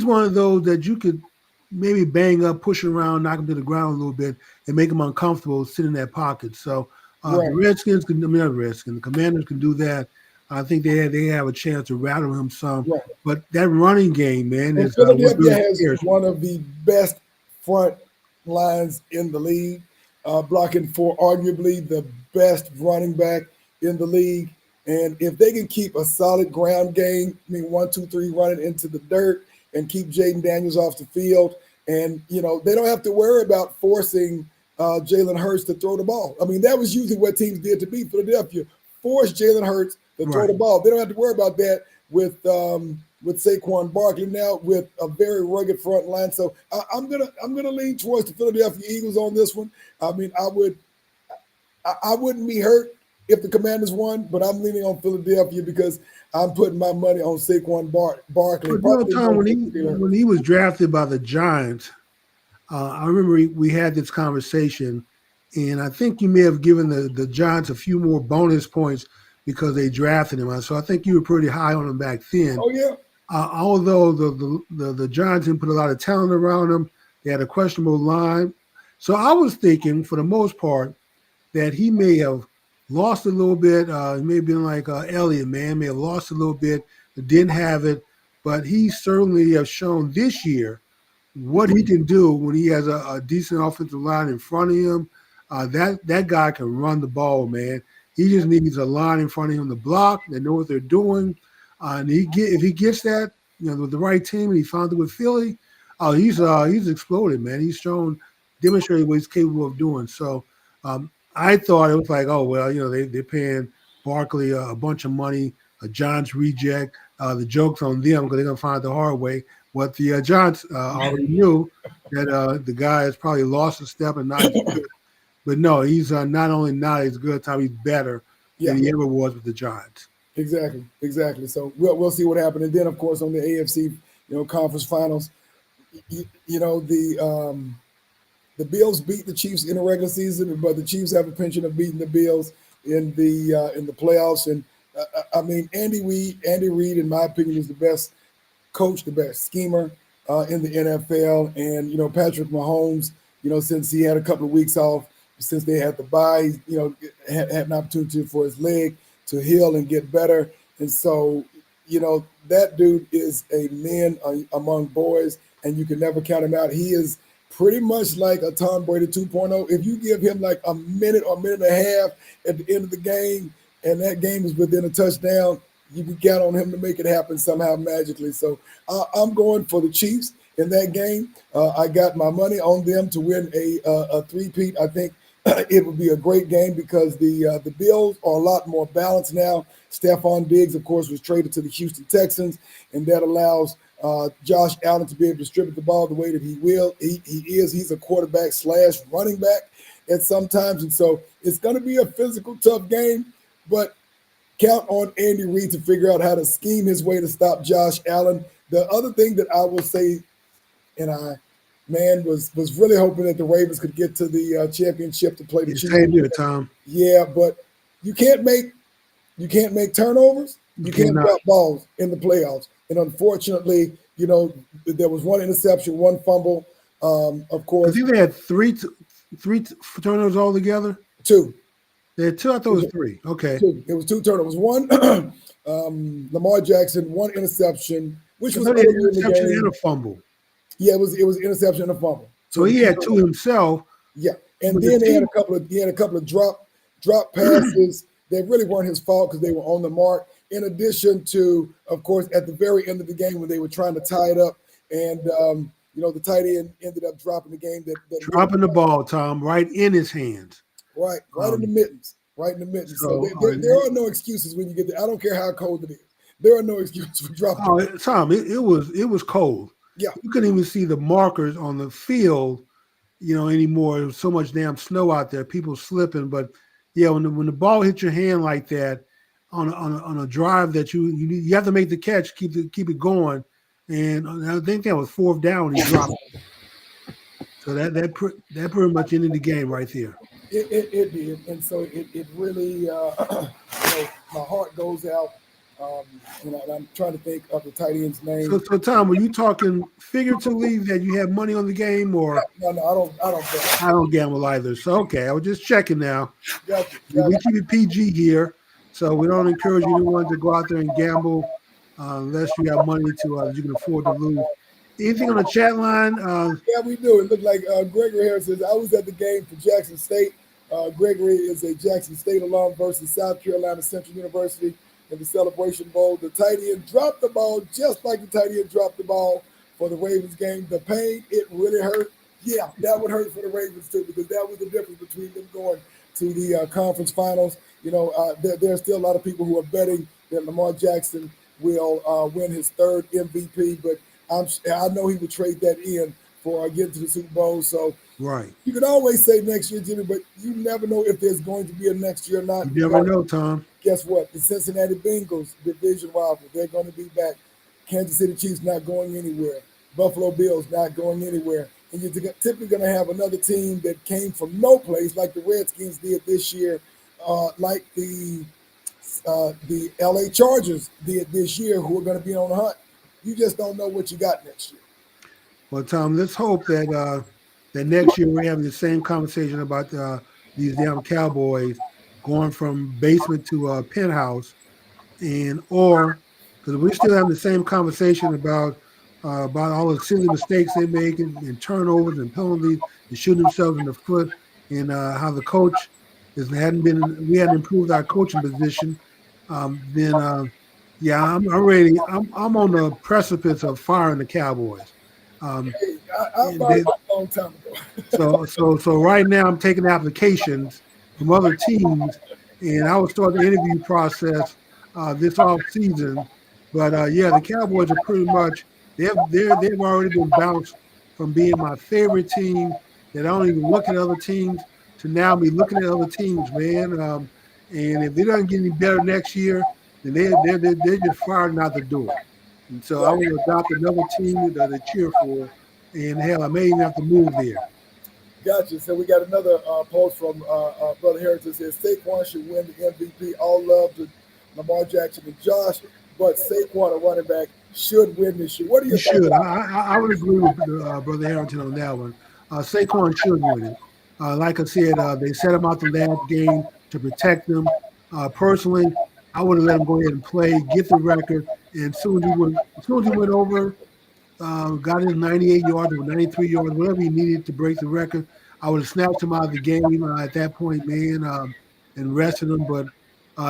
one of those that you could maybe bang up, push around, knock him to the ground a little bit, and make him uncomfortable sitting in that pocket. So the Right. Redskins can, I mean, not Redskins, the Commanders can do that. I think they have a chance to rattle him some. Right. But that running game, man, And is what Philadelphia really has scares me. one of the best front lines in the league, blocking for arguably the best running back in the league. And if they can keep a solid ground game, I mean, 1, 2, 3 running into the dirt and keep Jaden Daniels off the field, and they don't have to worry about forcing Jalen Hurts to throw the ball. I mean, that was usually what teams did to beat Philadelphia: force Jalen Hurts to throw the Right. ball. They don't have to worry about that with Saquon Barkley now with a very rugged front line. So I'm gonna lean towards the Philadelphia Eagles on this one. I mean, I wouldn't be hurt if the Commanders won, but I'm leaning on Philadelphia because I'm putting my money on Saquon Barkley. But Probably Tom, more than Jalen Hurts. when he was drafted by the Giants, I remember we had this conversation, and I think you may have given the Giants a few more bonus points because they drafted him. So I think you were pretty high on him back then. Oh yeah, Although the Giants didn't put a lot of talent around him, they had a questionable line. So I was thinking, for the most part, that he may have lost a little bit. He may have been like Elliott, man, may have lost a little bit, didn't have it, but he certainly has shown this year what he can do when he has a decent offensive line in front of him. That guy can run the ball, man. He just needs a line in front of him to block. They know what they're doing, and if he gets that, with the right team, and he found it with Philly, oh, he's exploded, man. He's demonstrated what he's capable of doing. So I thought it was like, oh well, they're paying Barkley a bunch of money, a Giants reject. The joke's on them because they're gonna find it the hard way. What the Giants already knew that the guy has probably lost a step and not as good. But no, he's not only not as good, Tom, he's better Yeah, than he ever was with the Giants. exactly. So we'll see what happens. And then, of course, on the AFC, conference finals, the Bills beat the Chiefs in the regular season, but the Chiefs have a penchant of beating the Bills in the playoffs. And I mean, Andy Reid, in my opinion, is the best coach, the best schemer in the NFL. And Patrick Mahomes, since he had a couple of weeks off, since they had the bye, had an opportunity for his leg to heal and get better. And so, that dude is a man among boys, and you can never count him out. He is pretty much like a Tom Brady 2.0. If you give him like a minute or minute and a half at the end of the game, and that game is within a touchdown, you can count on him to make it happen somehow magically. So I'm going for the Chiefs in that game. I got my money on them to win a three-peat. I think it would be a great game because the Bills are a lot more balanced now. Stephon Diggs, of course, was traded to the Houston Texans, and that allows Josh Allen to be able to distribute the ball the way that he will. He's a quarterback / running back at sometimes, and so it's going to be a physical, tough game, but count on Andy Reid to figure out how to scheme his way to stop Josh Allen. The other thing that I will say, and I was really hoping that the Ravens could get to the championship to play the Chiefs. Same here, Tom. Yeah, but you can't make turnovers. You can't drop balls in the playoffs. And unfortunately, there was one interception, one fumble. Of course, I think they had three turnovers altogether. Two. They had two. I thought it was three. Okay. Two. It was two turnovers. One, Lamar Jackson, one interception, which was an interception and a fumble. Yeah, it was interception and a fumble. So he had two himself. Yeah, and then he had a couple of drop passes that really weren't his fault because they were on the mark. In addition to, of course, at the very end of the game when they were trying to tie it up, and the tight end ended up dropping the game. Dropping the ball, Tom, right in his hands. Right in the mittens. Right in the mittens. So there are no excuses when you get there. I don't care how cold it is. There are no excuses for dropping. Oh, Tom, it was cold. Yeah, you couldn't even see the markers on the field, anymore. There was so much damn snow out there, people slipping. But yeah, when the ball hits your hand like that on a drive that you have to make the catch, keep it going. And I think that was fourth down when he dropped it. So that pretty much ended the game right there. It did, and so it really, my heart goes out. I'm trying to think of the tight end's name. So Tom, were you talking figuratively that you have money on the game, or no, I don't gamble. I don't gamble either. So okay, I was just checking now. Gotcha. We keep it PG here, so we don't encourage anyone to go out there and gamble unless you have money you can afford to lose. Anything on the chat line? Yeah, we do. It looked like Gregory Harris says, I was at the game for Jackson State. Gregory is a Jackson State alum versus South Carolina Central University in the Celebration Bowl. The tight end dropped the ball just like the tight end dropped the ball for the Ravens game. The pain, it really hurt. Yeah, that would hurt for the Ravens too, because that was the difference between them going to the conference finals. There's still a lot of people who are betting that Lamar Jackson will win his third MVP, but I know he would trade that in for getting to the Super Bowl. So right, you can always say next year, Jimmy, but you never know if there's going to be a next year or not. You never know, Tom. Guess what? The Cincinnati Bengals, division rival, they're going to be back. Kansas City Chiefs not going anywhere. Buffalo Bills not going anywhere. And you're typically going to have another team that came from no place, like the Redskins did this year, like the LA Chargers did this year, who are going to be on the hunt. You just don't know what you got next year. Well, Tom, let's hope that that next year we're having the same conversation about these damn Cowboys going from basement to penthouse, or because we're still having the same conversation about all the silly mistakes they make and turnovers and penalties and shooting themselves in the foot, and how the coach we hadn't improved our coaching position. Yeah, I'm ready. I'm on the precipice of firing the Cowboys. I fired a long time ago. So right now I'm taking applications from other teams, and I will start the interview process this off season But yeah, the Cowboys are pretty much they've already been bounced from being my favorite team that I don't even look at other teams to now me looking at other teams, man. And if they don't get any better next year, then they're just firing out the door. And so I Right. will adopt another team that I cheer for. And hell, I may even have to move there. Gotcha. So we got another post from Brother Harrington says Saquon should win the MVP. All love to Lamar Jackson and Josh, but Saquon, a running back, should win this year. What are You your thoughts should. on I would agree with Brother Harrington on that one. Saquon should win it. Like I said, they set him out the last game to protect him. Personally, I would have let him go ahead and play, get the record, and as soon as he went over, got his 98 yards or 93 yards, whatever he needed to break the record, I would have snatched him out of the game at that point, man, and rested him. But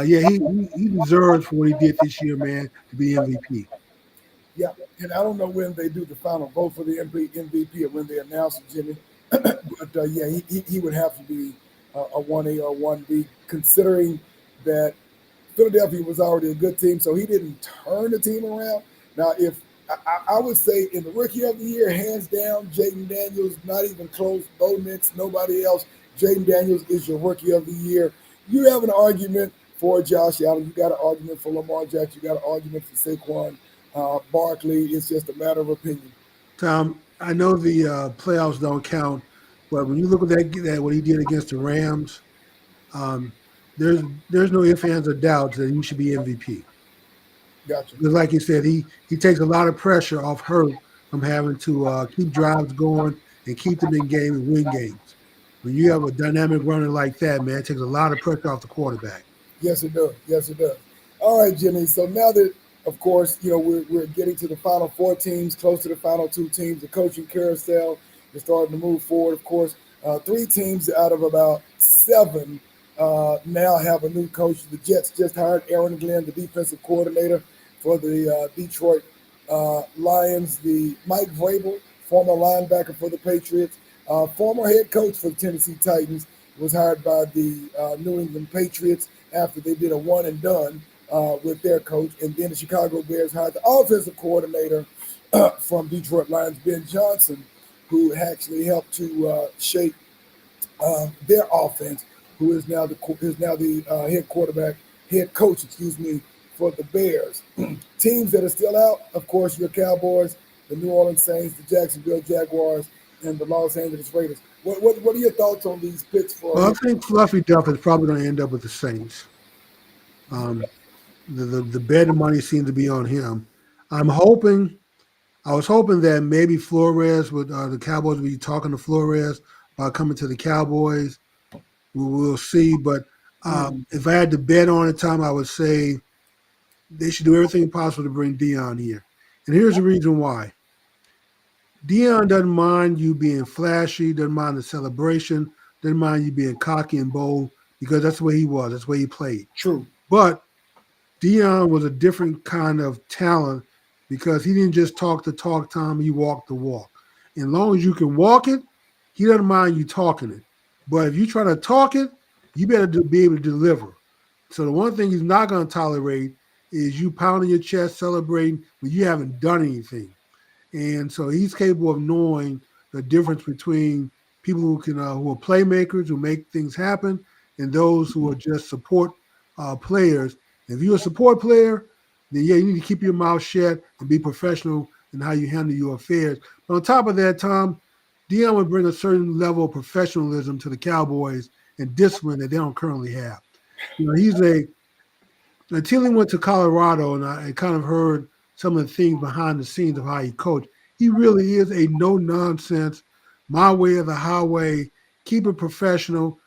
yeah, he deserves for what he did this year, man, to be MVP. Yeah, and I don't know when they do the final vote for the MVP or when they announce it, Jimmy. But yeah, he would have to be a 1A or 1B, considering that Philadelphia was already a good team, so he didn't turn the team around. Now, if I would say in the rookie of the year, hands down, Jaden Daniels, not even close, Bo Nix, nobody else. Jaden Daniels is your rookie of the year. You have an argument for Josh Allen. You got an argument for Lamar Jackson. You got an argument for Saquon Barkley. It's just a matter of opinion. Tom, I know the playoffs don't count, but when you look at that what he did against the Rams, um, there's no ifs, ands, or doubts that he should be MVP. Gotcha. Because, like you said, he takes a lot of pressure off Hurt from having to keep drives going and keep them in game and win games. When you have a dynamic runner like that, man, it takes a lot of pressure off the quarterback. Yes, it does. Yes, it does. All right, Jimmy. So now that, of course, we're getting to the final four teams, close to the final two teams, the coaching carousel is starting to move forward. Of course, three teams out of about seven now have a new coach. The Jets just hired Aaron Glenn, the defensive coordinator for the Detroit Lions. The Mike Vrabel, former linebacker for the Patriots, former head coach for the Tennessee Titans, was hired by the New England Patriots after they did a one and done with their coach. And then the Chicago Bears hired the offensive coordinator from Detroit Lions, Ben Johnson, who actually helped to shape their offense, who is now the head coach, for the Bears. Teams that are still out, of course, your Cowboys, the New Orleans Saints, the Jacksonville Jaguars, and the Los Angeles Raiders. What are your thoughts on these picks for? Well, I think Fluffy Duff is probably going to end up with the Saints. Um, the bet money seems to be on him. I'm hoping. I was hoping that maybe Flores would the Cowboys would be talking to Flores about coming to the Cowboys. We'll see. But if I had to bet on it, Tom, I would say they should do everything possible to bring Dion here. And here's the reason why. Dion doesn't mind you being flashy, doesn't mind the celebration, doesn't mind you being cocky and bold because that's the way he was. That's the way he played. True. But Dion was a different kind of talent because he didn't just talk the talk, Tom. He walked the walk. And as long as you can walk it, he doesn't mind you talking it. But if you try to talk it, you better be able to deliver. So the one thing he's not going to tolerate is you pounding your chest, celebrating when you haven't done anything. And so he's capable of knowing the difference between people who are playmakers, who make things happen, and those who are just support players. If you're a support player, then yeah, you need to keep your mouth shut and be professional in how you handle your affairs. But on top of that, Tom, Dion would bring a certain level of professionalism to the Cowboys and discipline that they don't currently have. He's until he went to Colorado, and I kind of heard some of the things behind the scenes of how he coached. He really is a no-nonsense, my way or the highway, keep it professional.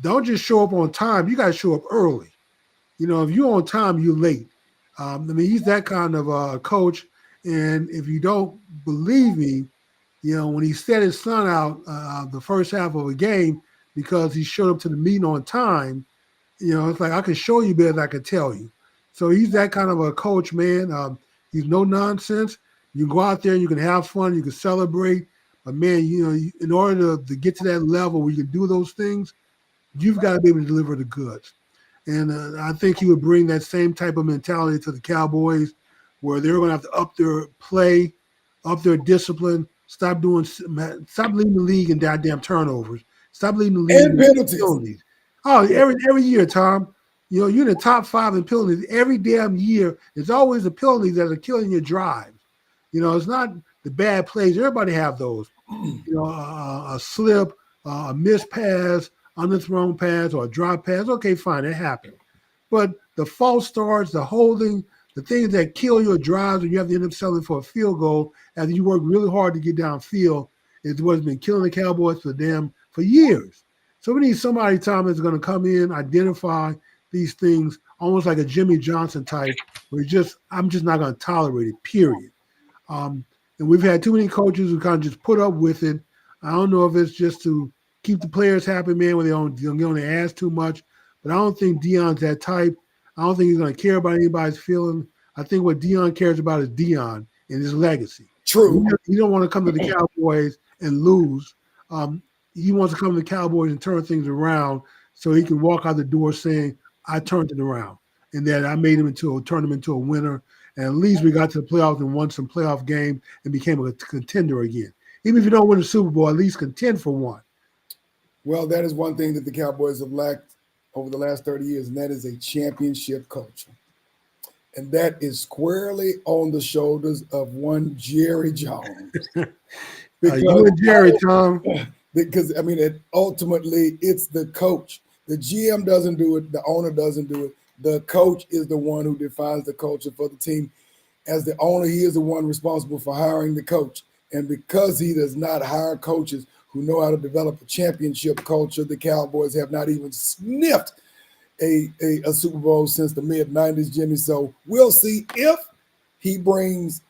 Don't just show up on time. You got to show up early. If you're on time, you're late. He's that kind of coach. And if you don't believe me, when he set his son out the first half of a game because he showed up to the meeting on time, it's like I can show you better than I can tell you. So he's that kind of a coach, man. He's no nonsense. You can go out there and you can have fun. You can celebrate. But, man, in order to get to that level where you can do those things, you've got to be able to deliver the goods. And I think he would bring that same type of mentality to the Cowboys. where they're going to have to up their play, up their discipline, stop leading the league in goddamn turnovers, stop leading the league And in penalties. penalties. Oh, every year, Tom, you're in the top 5 in penalties every damn year. There's always the penalties that are killing your drives. It's not the bad plays. Everybody have those. A slip, a missed pass, underthrown pass, or a drop pass. Okay, fine, it happened. But the false starts, the holding, the things that kill your drives when you have to end up settling for a field goal after you work really hard to get downfield is what's been killing the Cowboys for years. So we need somebody, Tom, that's going to come in, identify these things, almost like a Jimmy Johnson type, where I'm just not going to tolerate it, period. And we've had too many coaches who kind of just put up with it. I don't know if it's just to keep the players happy, man, when they don't get on their ass too much. But I don't think Deion's that type. I don't think he's going to care about anybody's feeling. I think what Deion cares about is Deion and his legacy. True. He don't want to come to the Cowboys and lose. He wants to come to the Cowboys and turn things around so he can walk out the door saying, I turned it around and that I turned him into a winner. And at least we got to the playoffs and won some playoff games and became a contender again. Even if you don't win the Super Bowl, at least contend for one. Well, that is one thing that the Cowboys have lacked over the last 30 years, and that is a championship culture. And that is squarely on the shoulders of one Jerry Jones. You and Jerry, Tom. Because, ultimately, it's the coach. The GM doesn't do it. The owner doesn't do it. The coach is the one who defines the culture for the team. As the owner, he is the one responsible for hiring the coach. And because he does not hire coaches who know how to develop a championship culture, the Cowboys have not even sniffed a Super Bowl since the mid-'90s, Jimmy. So we'll see if he brings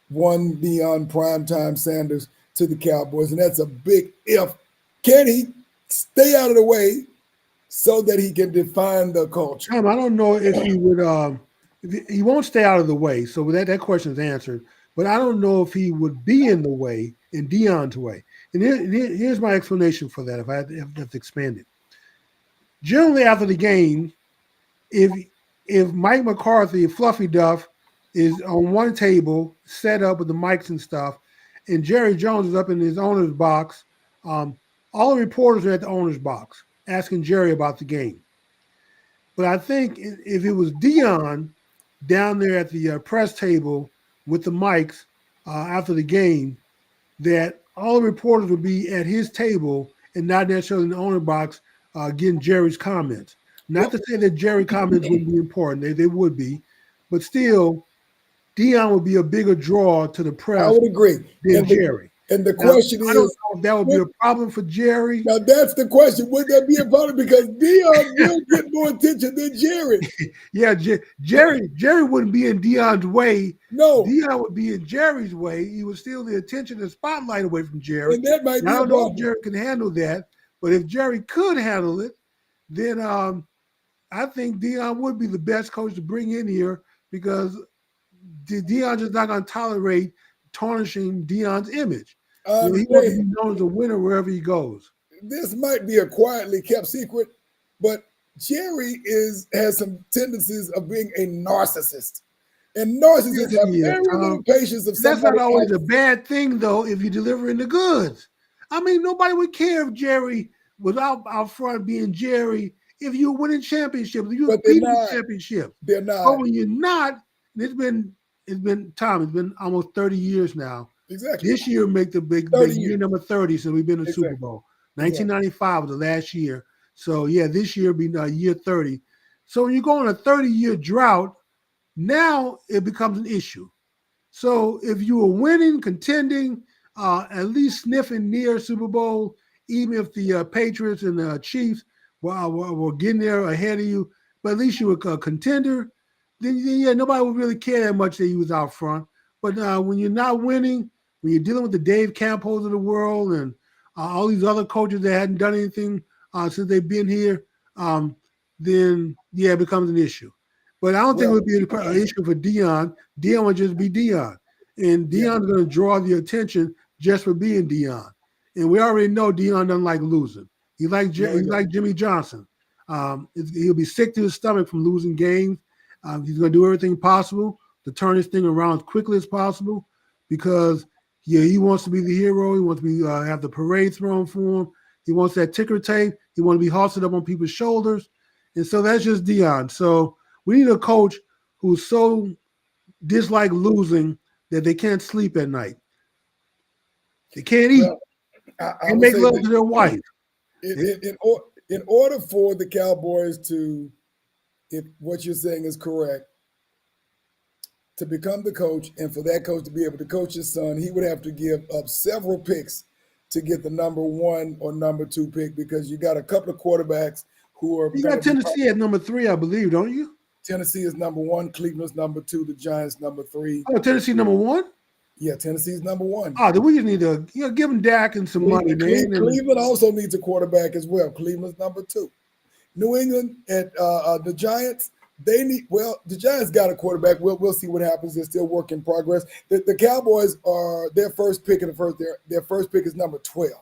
one Deion Primetime Sanders to the Cowboys. And that's a big if. Can he stay out of the way so that he can define the culture? Tom, I don't know if he would he won't stay out of the way. So that question is answered. But I don't know if he would be in the way, in Deion's way. And here's my explanation for that, if I have to expand it. Generally, after the game, if Mike McCarthy, Fluffy Duff, is on one table, set up with the mics and stuff, and Jerry Jones is up in his owner's box, all the reporters are at the owner's box asking Jerry about the game. But I think if it was Deion down there at the press table with the mics after the game, that all the reporters would be at his table and not necessarily in the owner box getting Jerry's comments. Not to say that Jerry comments wouldn't be important. They would be. But still, Deion would be a bigger draw to the press. I would agree. Than Jerry. And the question I don't know if that would be a problem for Jerry. Now, that's the question. Would that be a problem? Because Deion will get more attention than Jerry. Yeah, Jerry wouldn't be in Deion's way. No. Deion would be in Jerry's way. He would steal the attention and spotlight away from Jerry. And that might be I don't know if Jerry can handle that. But if Jerry could handle it, then I think Deion would be the best coach to bring in here because Deion just not going to tolerate tarnishing Deion's image. He wants to be known as a winner wherever he goes. This might be a quietly kept secret, but Jerry has some tendencies of being a narcissist. And narcissists have very little patience of somebody. That's not always a bad thing, though, if you're delivering the goods. I mean, nobody would care if Jerry was out front being Jerry if you were winning championships, if you were beating championships. They're not. But when you're not, it's been almost 30 years now. Exactly. This year make the big year number 30 since we've been in the Super Bowl. 1995 was the last year. So, yeah, this year will be year 30. So when you go on a 30-year drought, now it becomes an issue. So if you were winning, contending, at least sniffing near Super Bowl, even if the Patriots and the Chiefs were getting there ahead of you, but at least you were a contender, then yeah, nobody would really care that much that you was out front. But when you're not winning, when you're dealing with the Dave Campos of the world and all these other coaches that hadn't done anything since they've been here, then, yeah, it becomes an issue. But I don't think it would be an issue for Deion. Deion would just be Deion. And Deion's going to draw the attention just for being Deion. And we already know Deion doesn't like losing. He's like Jimmy Johnson. He'll be sick to his stomach from losing games. He's going to do everything possible to turn this thing around as quickly as possible because he wants to be the hero. He wants to be have the parade thrown for him. He wants that ticker tape. He wants to be hoisted up on people's shoulders. And so that's just Deion. So we need a coach who's so dislike losing that they can't sleep at night. They can't eat. Well, I and would make say love that to their wife. in order for the Cowboys to, if what you're saying is correct, to become the coach and for that coach to be able to coach his son, he would have to give up several picks to get the number 1 or number 2 pick because you got a couple of quarterbacks who are. You got Tennessee at number 3, I believe, don't you? Tennessee is number 1, Cleveland's number 2, the Giants number 3. Oh, Tennessee number 1? Yeah, Tennessee's number 1. Oh, then we just need to give them Dak and some money, man. Cleveland also needs a quarterback as well. Cleveland's number 2. New England at the Giants, they need. Well, the Giants got a quarterback. We'll see what happens. They're still work in progress. The Cowboys are their first pick in the first. Their first pick is number 12.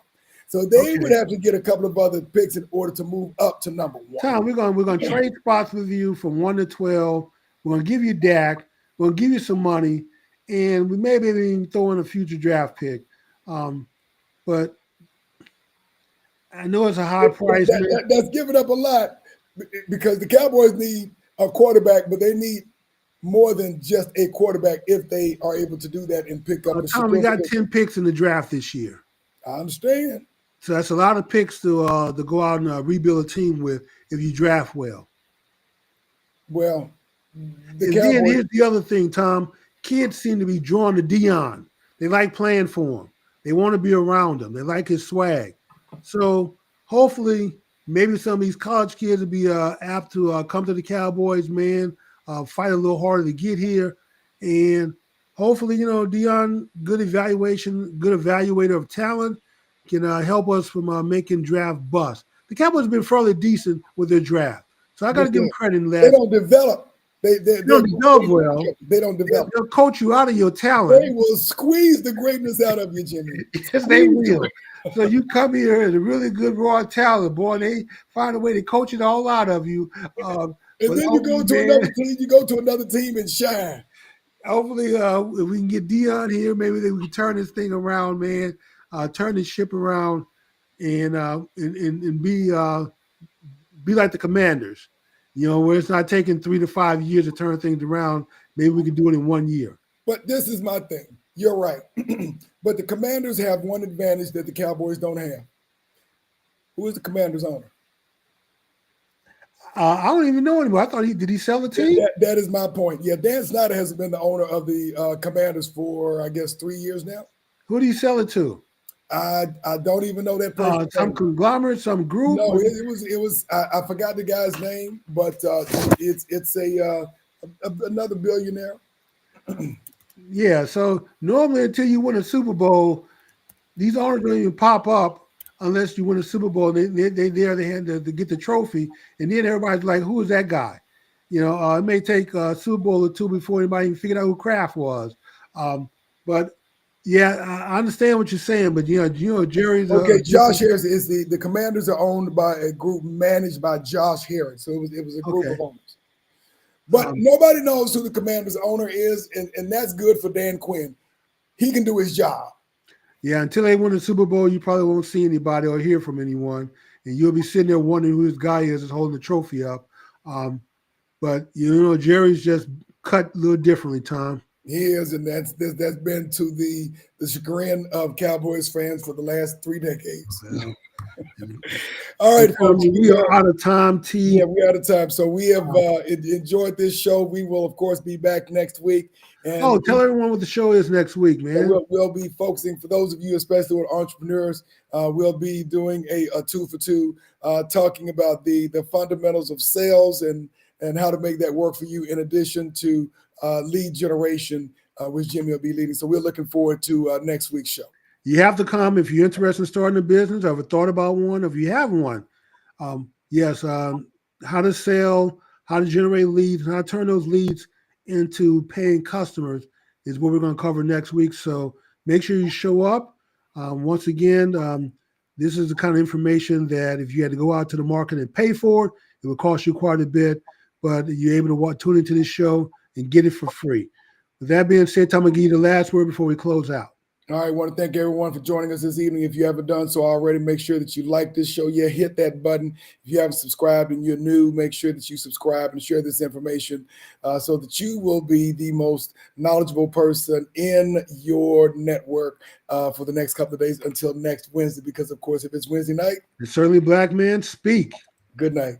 So they would have to get a couple of other picks in order to move up to number 1. Tom, we're gonna trade spots with you from 1 to 12. We're gonna give you Dak. We're gonna give you some money, and we maybe even throw in a future draft pick. But I know it's a high price. That's giving up a lot because the Cowboys need a quarterback, but they need more than just a quarterback if they are able to do that and pick up. Tom, we got 10 picks in the draft this year. I understand. So that's a lot of picks to go out and rebuild a team with if you draft well. Well, then here's the other thing, Tom. Kids seem to be drawn to Deion. They like playing for him. They want to be around him. They like his swag. So hopefully, maybe some of these college kids will be apt to come to the Cowboys, man, fight a little harder to get here. And hopefully, Deion, good evaluator of talent, can help us from making draft busts. The Cowboys have been fairly decent with their draft. So I got to give them credit in that. They don't develop. They don't develop well. They don't develop. They'll coach you out of your talent. They will squeeze the greatness out of you, Jimmy. Yes, they will. So you come here as a really good raw talent, boy, and they find a way to coach it all out of you. And then you go to another team. You go to another team and shine. Hopefully, if we can get Deion here, maybe we can turn this thing around, man. Turn this ship around, and be like the Commanders. Where it's not taking 3 to 5 years to turn things around. Maybe we can do it in 1 year. But this is my thing. You're right. But the Commanders have one advantage that the Cowboys don't have. Who is the Commanders' owner? I don't even know anymore. I thought did he sell the team? That is my point. Yeah, Dan Snyder has been the owner of the Commanders for, I guess, 3 years now. Who did he sell it to? I don't even know that person. Some conglomerate, some group. No, it was. I forgot the guy's name, but it's another billionaire. Yeah. So normally, until you win a Super Bowl, these owners don't even pop up unless you win a Super Bowl. They had to get the trophy, and then everybody's like, "Who is that guy?" It may take a Super Bowl or 2 before anybody even figured out who Kraft was. But yeah, I understand what you're saying, but Jerry's okay. Josh Harris is the Commanders are owned by a group managed by Josh Harris, so it was a group of owners. But nobody knows who the Commanders' owner is, and that's good for Dan Quinn. He can do his job. Yeah, until they win the Super Bowl, you probably won't see anybody or hear from anyone, and you'll be sitting there wondering who this guy is that's holding the trophy up. But Jerry's just cut a little differently, Tom. He is, and that's been to the chagrin of Cowboys fans for the last 3 decades. Well, all right, folks. We are out of time, T. Yeah, we're out of time. So we have enjoyed this show. We will, of course, be back next week. And tell everyone what the show is next week, man. We'll be focusing, for those of you, especially with entrepreneurs, we'll be doing a 2 for 2, talking about the fundamentals of sales and how to make that work for you, in addition to lead generation, which Jimmy will be leading. So we're looking forward to next week's show. You have to come if you're interested in starting a business, or ever thought about one, or if you have one. Yes, how to sell, how to generate leads, and how to turn those leads into paying customers is what we're going to cover next week. So make sure you show up. Once again, this is the kind of information that if you had to go out to the market and pay for it would cost you quite a bit, but you're able to tune into this show and get it for free. With that being said, Tom, I'm going to give you the last word before we close out. All right, I want to thank everyone for joining us this evening. If you haven't done so already, make sure that you like this show. Yeah, hit that button. If you haven't subscribed and you're new, make sure that you subscribe and share this information so that you will be the most knowledgeable person in your network for the next couple of days until next Wednesday. Because, of course, if it's Wednesday night, And certainly, black men, speak. Good night.